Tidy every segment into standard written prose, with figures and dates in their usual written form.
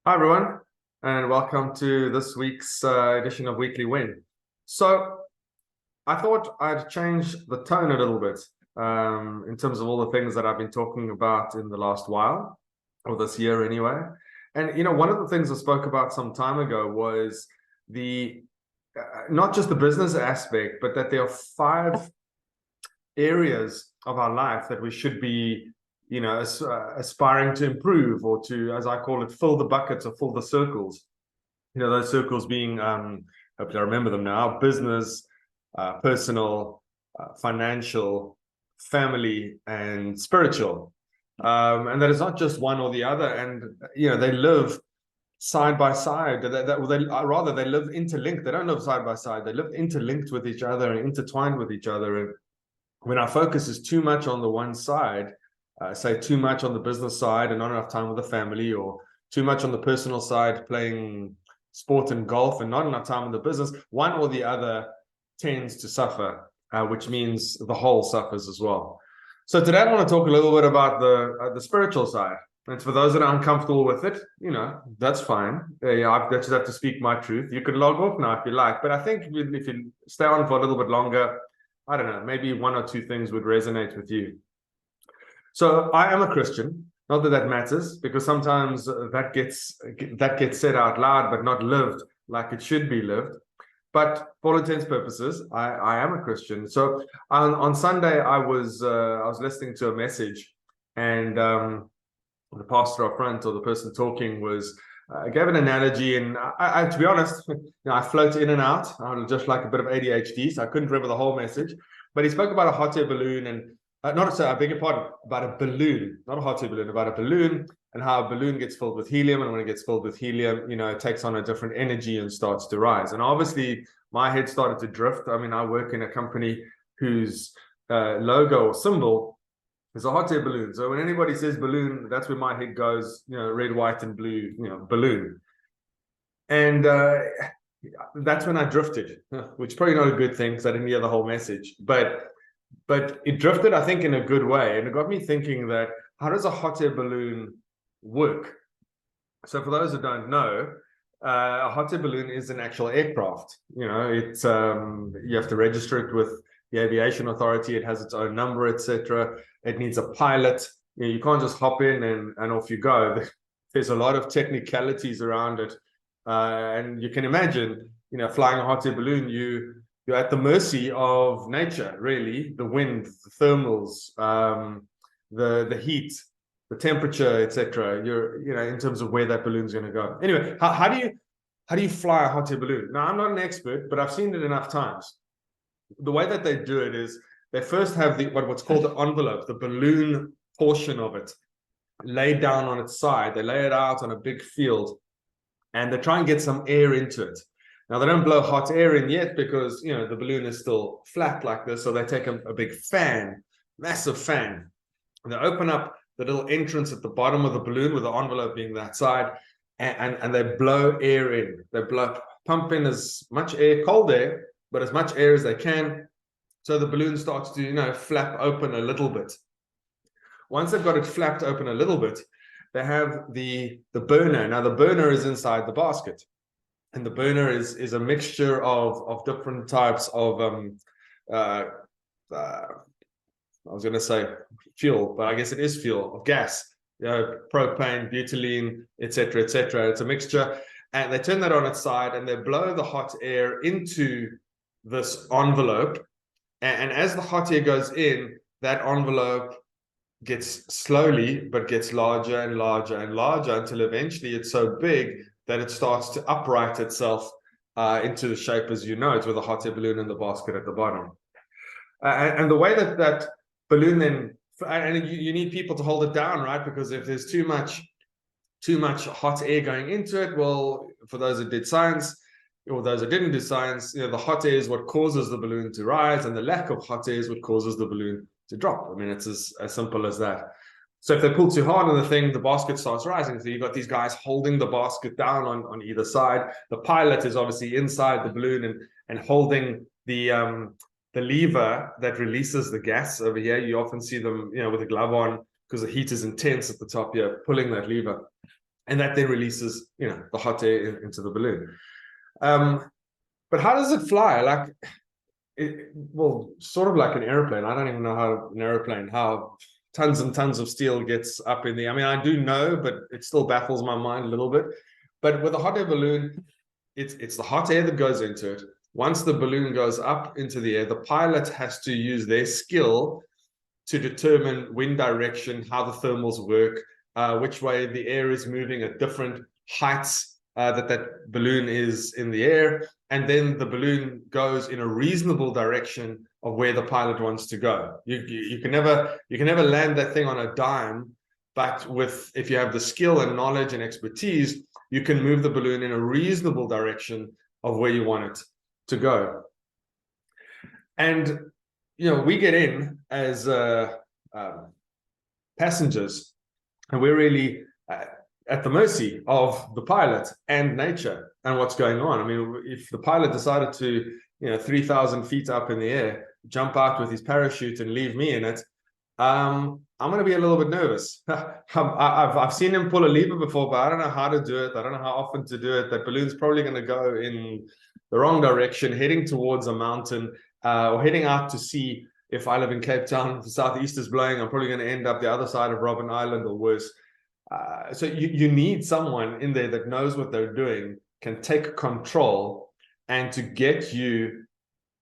Hi, everyone, and welcome to this week's edition of Weekly Win. So, I thought I'd change the tone a little bit in terms of all the things that I've been talking about in the last while, or this year anyway. And, one of the things I spoke about some time ago was the not just the business aspect, but that there are 5 areas of our life that we should be aspiring to improve, or to, as I call it, fill the buckets or fill the circles. Those circles being, hopefully I remember them now: business, personal, financial, family, and spiritual. And that is not just one or the other. And they live side by side. Rather, they live interlinked. They don't live side by side. They live interlinked with each other and intertwined with each other. And when our focus is too much on the one side, say too much on the business side and not enough time with the family, or too much on the personal side playing sport and golf and not enough time in the business, one or the other tends to suffer, which means the whole suffers as well. So today I want to talk a little bit about the spiritual side. And for those that are uncomfortable with it, that's fine. I just have to speak my truth. You can log off now if you like, but I think if you stay on for a little bit longer, I don't know, maybe 1 or 2 things would resonate with you. So I am a Christian. Not that that matters, because sometimes that gets said out loud, but not lived like it should be lived. But for all intents and purposes, I am a Christian. So on Sunday, I was listening to a message, and the pastor up front, or the person talking, gave an analogy, and I to be honest, I float in and out. I'm just like a bit of ADHD, so I couldn't remember the whole message. But he spoke about a hot air balloon, and I beg your pardon, about a balloon, not a hot air balloon, about a balloon, and how a balloon gets filled with helium, and when it gets filled with helium, it takes on a different energy and starts to rise. And obviously, my head started to drift. I mean, I work in a company whose logo or symbol is a hot air balloon. So when anybody says balloon, that's where my head goes, red, white, and blue, balloon. And that's when I drifted, which is probably not a good thing because I didn't hear the whole message. But it drifted, I think, in a good way. And it got me thinking that, how does a hot air balloon work? So for those who don't know, a hot air balloon is an actual aircraft. It's you have to register it with the aviation authority. It has its own number, etc. It needs a pilot. You can't just hop in and off you go. There's a lot of technicalities around it. And you can imagine, flying a hot air balloon, you're at the mercy of nature, really. The wind, the thermals, the heat, the temperature, etc. You're, in terms of where that balloon's going to go. Anyway, how do you fly a hot air balloon? Now, I'm not an expert, but I've seen it enough times. The way that they do it is they first have what's called the envelope, the balloon portion of it, laid down on its side. They lay it out on a big field, and they try and get some air into it. Now, they don't blow hot air in yet because, the balloon is still flat like this. So they take a big fan, massive fan, and they open up the little entrance at the bottom of the balloon, with the envelope being that side, and they blow air in. They pump in as much air, cold air, but as much air as they can. So the balloon starts to, flap open a little bit. Once they've got it flapped open a little bit, they have the burner. Now, the burner is inside the basket. And the burner is a mixture of different types of, I was going to say fuel, but I guess it is fuel, of gas, propane, butylene, etc., etc. It's a mixture. And they turn that on its side, and they blow the hot air into this envelope. And as the hot air goes in, that envelope gets larger and larger and larger, until eventually it's so big that it starts to upright itself into the shape as it's with a hot air balloon in the basket at the bottom. And the way that balloon then, and you need people to hold it down, right? Because if there's too much hot air going into it, well, for those that did science, or those that didn't do science, the hot air is what causes the balloon to rise, and the lack of hot air is what causes the balloon to drop. I mean, it's as simple as that. So if they pull too hard on the thing, the basket starts rising. So you've got these guys holding the basket down on either side. The pilot is obviously inside the balloon and holding the lever that releases the gas over here. You often see them, with a glove on, because the heat is intense at the top here, pulling that lever. and that then releases, the hot air into the balloon. But how does it fly? Like, well, sort of like an airplane. I don't even know how tons and tons of steel gets up in the. I mean, I do know, but it still baffles my mind a little bit. But with a hot air balloon, it's the hot air that goes into it. Once the balloon goes up into the air, the pilot has to use their skill to determine wind direction, how the thermals work, which way the air is moving at different heights that balloon is in the air. And then the balloon goes in a reasonable direction of where the pilot wants to go. You can never land that thing on a dime, but if you have the skill and knowledge and expertise, you can move the balloon in a reasonable direction of where you want it to go. And we get in as passengers, and we're really at the mercy of the pilot and nature and what's going on. I mean, if the pilot decided to, 3,000 feet up in the air, jump out with his parachute and leave me in it, I'm going to be a little bit nervous. I've seen him pull a lever before, but I don't know how to do it. I don't know how often to do it. That balloon's probably going to go in the wrong direction, heading towards a mountain, or heading out to sea. If I live in Cape Town, the southeast is blowing, I'm probably going to end up the other side of Robben Island or worse. So you need someone in there that knows what they're doing, can take control, and to get you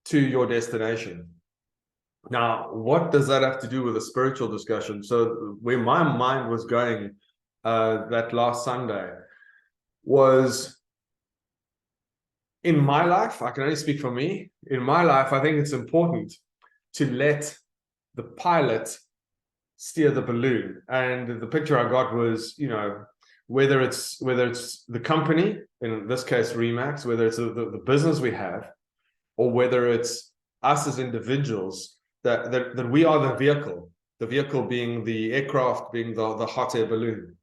to your destination. Now, what does that have to do with a spiritual discussion? So where my mind was going that last Sunday was, in my life, I can only speak for me, in my life, I think it's important to let the pilot steer the balloon. And the picture I got was, whether it's the company, in this case Remax, whether it's the business we have, or whether it's us as individuals, that we are the vehicle being the aircraft, being the hot air balloon.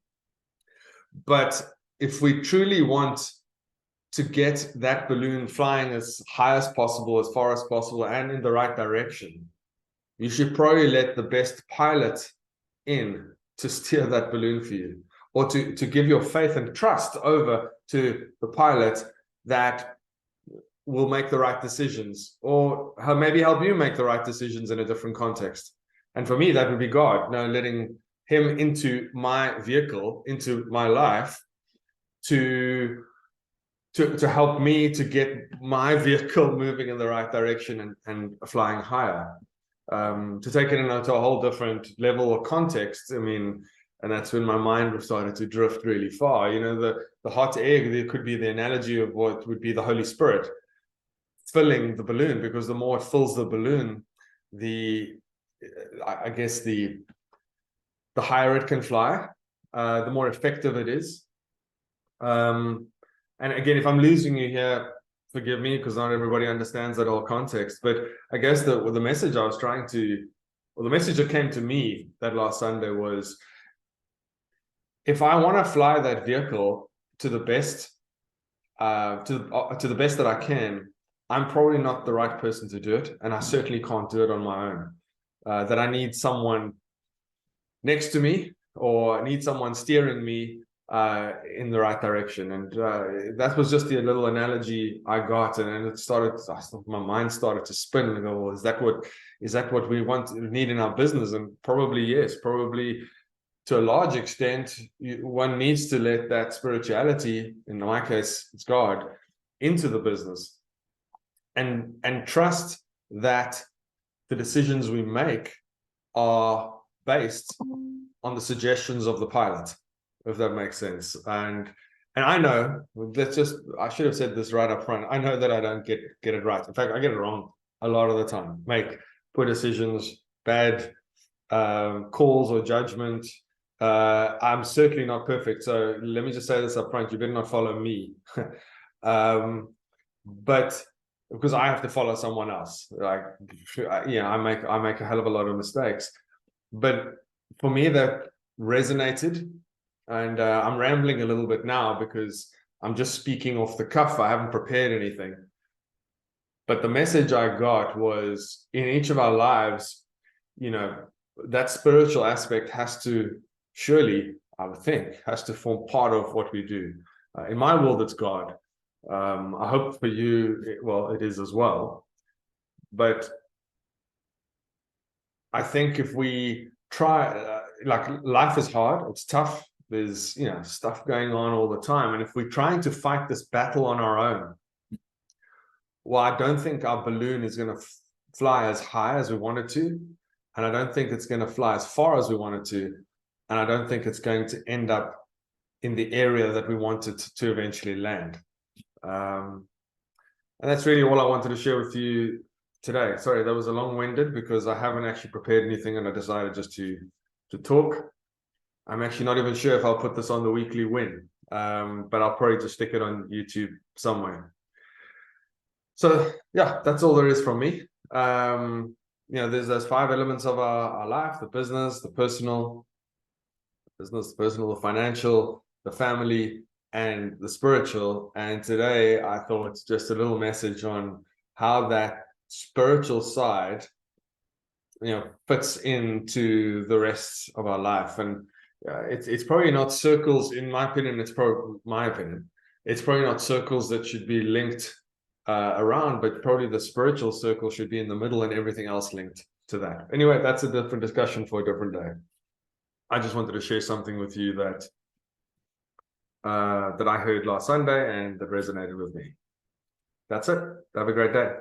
But if we truly want to get that balloon flying as high as possible, as far as possible, and in the right direction, you should probably let the best pilot in to steer that balloon for you, or to give your faith and trust over to the pilot that will make the right decisions, or maybe help you make the right decisions in a different context. And for me, that would be God, letting him into my vehicle, into my life, to help me to get my vehicle moving in the right direction and flying higher. To take it into a whole different level or context, I mean, and that's when my mind started to drift really far. The hot air, there could be the analogy of what would be the Holy Spirit filling the balloon, because the more it fills the balloon, I guess the higher it can fly, the more effective it is. And again, if I'm losing you here, forgive me, because not everybody understands that whole context. But I guess the message I was the message that came to me that last Sunday was, if I want to fly that vehicle to the best, to the best that I can, I'm probably not the right person to do it, and I certainly can't do it on my own. That I need someone next to me, or need someone steering me in the right direction. And that was just the little analogy I got, and it started. My mind started to spin and go, well, is that what we need in our business? And probably yes, probably to a large extent, one needs to let that spirituality, in my case, it's God, into the business, and trust that the decisions we make are based on the suggestions of the pilot, if that makes sense. And I know I should have said this right up front. I know that I don't get it right. In fact, I get it wrong a lot of the time. Make poor decisions, bad calls or judgment. I'm certainly not perfect. So let me just say this up front. You better not follow me. But because I have to follow someone else, like, I make a hell of a lot of mistakes. But for me, that resonated, and I'm rambling a little bit now because I'm just speaking off the cuff. I haven't prepared anything. But the message I got was, in each of our lives, that spiritual aspect has to surely, I would think, has to form part of what we do. In my world, it's God. I hope for you, it is as well. But I think if we try, like, life is hard, it's tough. There's, stuff going on all the time. And if we're trying to fight this battle on our own, well, I don't think our balloon is going to fly as high as we want it to. And I don't think it's going to fly as far as we want it to. And I don't think it's going to end up in the area that we wanted to eventually land. And that's really all I wanted to share with you today. Sorry, that was a long-winded because I haven't actually prepared anything and I decided just to talk. I'm actually not even sure if I'll put this on the weekly win, but I'll probably just stick it on YouTube somewhere. So yeah, that's all there is from me. There's those 5 elements of our life: the business, the personal, the financial, the family, and the spiritual. And today I thought just a little message on how that spiritual side, fits into the rest of our life. And it's probably not circles, in my opinion. It's probably not circles that should be linked around, but probably the spiritual circle should be in the middle and everything else linked to that. Anyway, that's a different discussion for a different day. I just wanted to share something with you that I heard last Sunday and that resonated with me. That's it. Have a great day.